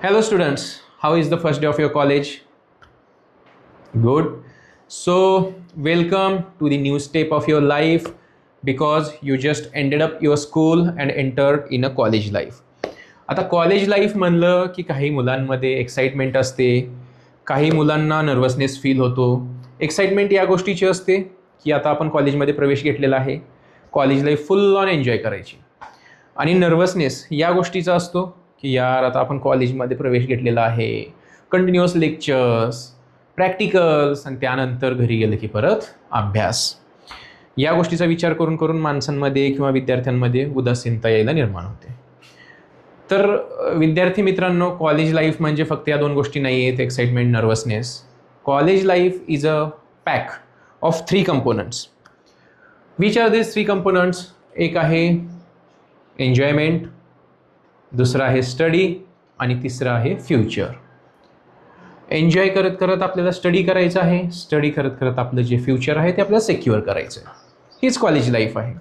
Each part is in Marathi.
Hello students, how is the first day of your college? Good. So, welcome to the new step of your life because you just ended up your school and entered in a college life. आता कॉलेज लाईफ म्हणलं की काही मुलांमध्ये एक्साइटमेंट असते, काही मुलांना नर्वसनेस फील होतो. एक्साइटमेंट या गोष्टीची असते की आता आपण कॉलेजमध्ये प्रवेश घेतलेला आहे, college life full on enjoy करायची. आणि नर्वसनेस या गोष्टीचा असतो की यार आता आपण कॉलेजमध्ये प्रवेश घेतलेला आहे, कंटिन्युअस लेक्चर्स, प्रॅक्टिकल्स आणि त्यानंतर घरी गेलं की परत अभ्यास. या गोष्टीचा विचार करून करून माणसांमध्ये किंवा विद्यार्थ्यांमध्ये उदासीनता यायला निर्माण होते. तर विद्यार्थी मित्रांनो, कॉलेज लाईफ म्हणजे फक्त या दोन गोष्टी नाही आहेत, excitement, nervousness. College life is a pack of 3 components. Which are this 3 components? एक आहे एन्जॉयमेंट, दुसरा आहे स्टडी आणि तिसरं आहे फ्युचर. एन्जॉय करत करत आपल्याला स्टडी करायचं आहे, स्टडी करत करत आपलं जे फ्युचर आहे ते आपल्याला सिक्युअर करायचं आहे. हीच कॉलेज लाईफ आहे.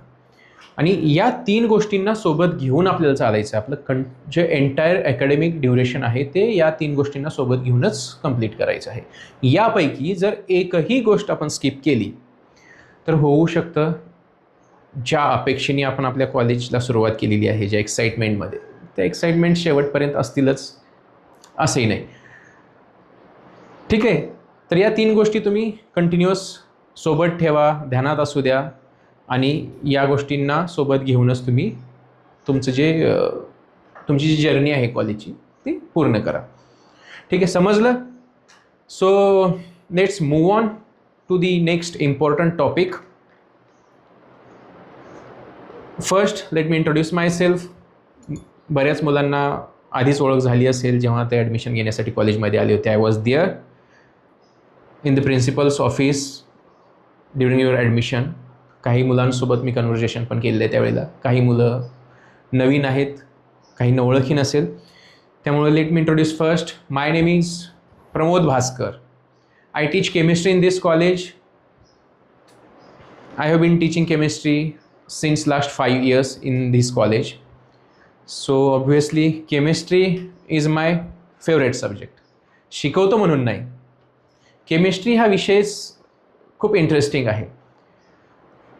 आणि या 3 गोष्टींना सोबत घेऊन आपल्याला चालायचं आहे. आपलं जे एंटायर अकॅडमिक ड्युरेशन आहे ते या 3 गोष्टींना सोबत घेऊनच कंप्लीट करायचं आहे. यापैकी जर एकही गोष्ट आपण स्किप केली तर होऊ शकतं ज्या अपेक्षेने आपण आपल्या कॉलेजला सुरुवात केलेली आहे, ज्या एक्साइटमेंटमध्ये, त्या एक्साइटमेंट शेवटपर्यंत असतीलच असंही नाही. ठीक आहे. तर या 3 गोष्टी तुम्ही कंटिन्युअस सोबत ठेवा, ध्यानात असू द्या आणि या गोष्टींना सोबत घेऊनच तुम्ही तुमचं तुमची जी जर्नी आहे कॉलेजची ती पूर्ण करा. ठीक आहे, समजलं? So let's move on to the next important topic. First let me introduce myself. बऱ्याच मुलांना आधीच ओळख झाली असेल जेव्हा ते ॲडमिशन घेण्यासाठी कॉलेजमध्ये आले होते. I was there in the principal's office during your admission. काही मुलांसोबत मी कन्व्हर्सेशन पण केलेलं आहे त्यावेळेला. काही मुलं नवीन आहेत, काहींना ओळखी नसेल, त्यामुळे let me introduce first. My name is Pramod Bhaskar. I teach chemistry in this college. I have been teaching chemistry since last 5 years in this college. So obviously chemistry is my favorite subject. शिकवतो म्हणून नाही, केमिस्ट्री हा विषयच खूप इंटरेस्टिंग आहे.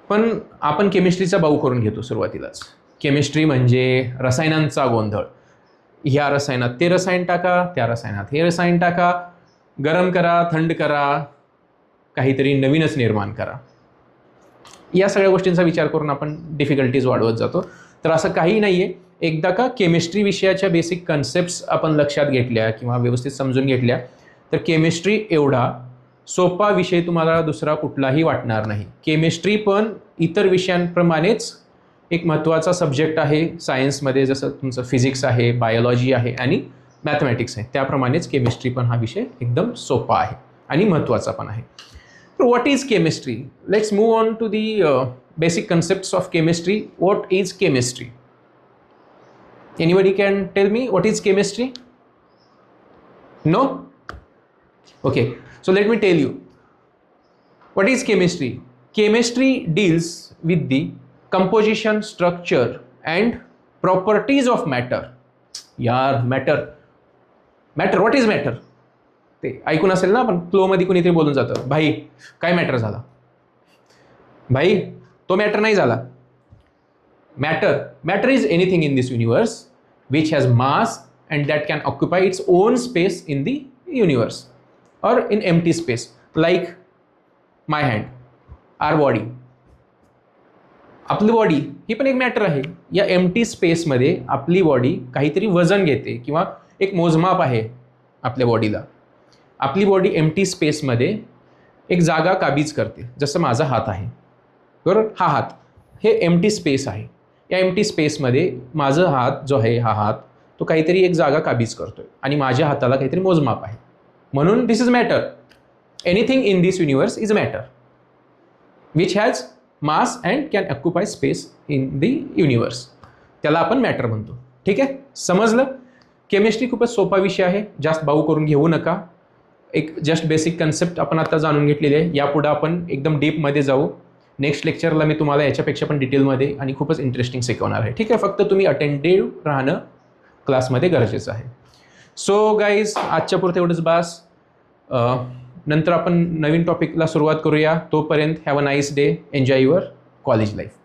पण आपण केमिस्ट्रीचा बाऊ करून घेतो सुरुवातीलाच. केमिस्ट्री म्हणजे रसायनांचा गोंधळ. ह्या रसायनात ते रसायन टाका, त्या रसायनात हे रसायन टाका, गरम करा, थंड करा, काहीतरी नवीनच निर्माण करा. या सगळ्या गोष्टींचा विचार करून आपण डिफिकल्टीज वाढवत जातो. तर असं काही नाही आहे. एकदा का केमिस्ट्री विषयाच्या बेसिक कन्सेप्ट्स आपण लक्षात घेतल्या किंवा व्यवस्थित समजून घेतल्या तर केमिस्ट्री एवढा सोपा विषय तुम्हाला दुसरा कुठलाही वाटणार नाही. केमिस्ट्री पण इतर विषयांप्रमाणेच एक महत्त्वाचा सब्जेक्ट आहे सायन्समध्ये. जसं तुमचं फिजिक्स आहे, बायोलॉजी आहे आणि मॅथमॅटिक्स आहे, त्याप्रमाणेच केमिस्ट्री पण हा विषय एकदम सोपा आहे आणि महत्त्वाचा पण आहे. What is chemistry? Let's move on to the basic concepts of chemistry. What is chemistry? Anybody can tell me what is chemistry? No? Okay, so let me tell you. What is chemistry? Chemistry deals with the composition, structure and properties of matter. Yaar, matter. What is matter? ते ऐकून असेल ना, आपण फ्लोमध्ये कुणीतरी बोलून जातं, भाई काय मॅटर झाला, भाई तो मॅटर नाही झाला. Matter is anything in this universe which has mass and that can occupy its own space in the universe or in empty space. Like my hand, or body. आपली बॉडी ही पण एक मॅटर आहे. या एम्प्टी स्पेसमध्ये आपली बॉडी काहीतरी वजन घेते किंवा एक मोजमाप आहे आपल्या बॉडीला. आपली बॉडी एम्प्टी स्पेसमध्ये एक जागा काबीज करते. जसं माझा हात आहे, बरोबर, हा हात हे एम्प्टी स्पेस आहे. या एम्प्टी स्पेसमध्ये माझा हात जो आहे, हा हात तो काहीतरी एक जागा काबीज करतोय आणि माझ्या हाताला काहीतरी मोजमाप आहे. म्हणून this is matter. Anything in this universe is matter which has mass and can occupy space in the universe. त्याला आपण मॅटर म्हणतो. ठीक आहे, समजलं? केमिस्ट्री खूपच सोपा विषय आहे, जास्त बाऊ करून घेऊ नका. एक जस्ट बेसिक कन्सेप्ट आपण आता जाणून घेतलेली आहे. यापुढे आपण एकदम डीपमध्ये जाऊ. नेक्स्ट लेक्चरला मी तुम्हाला याच्यापेक्षा पण डिटेलमध्ये आणि खूपच इंटरेस्टिंग शिकवणार आहे. ठीक आहे, फक्त तुम्ही अटेंटिव्ह राहणं क्लासमध्ये गरजेचं आहे. सो गाईज आजच्या पुरतं एवढंच बास. नंतर आपण नवीन टॉपिकला सुरुवात करूया. तोपर्यंत have a nice day. Enjoy your college life.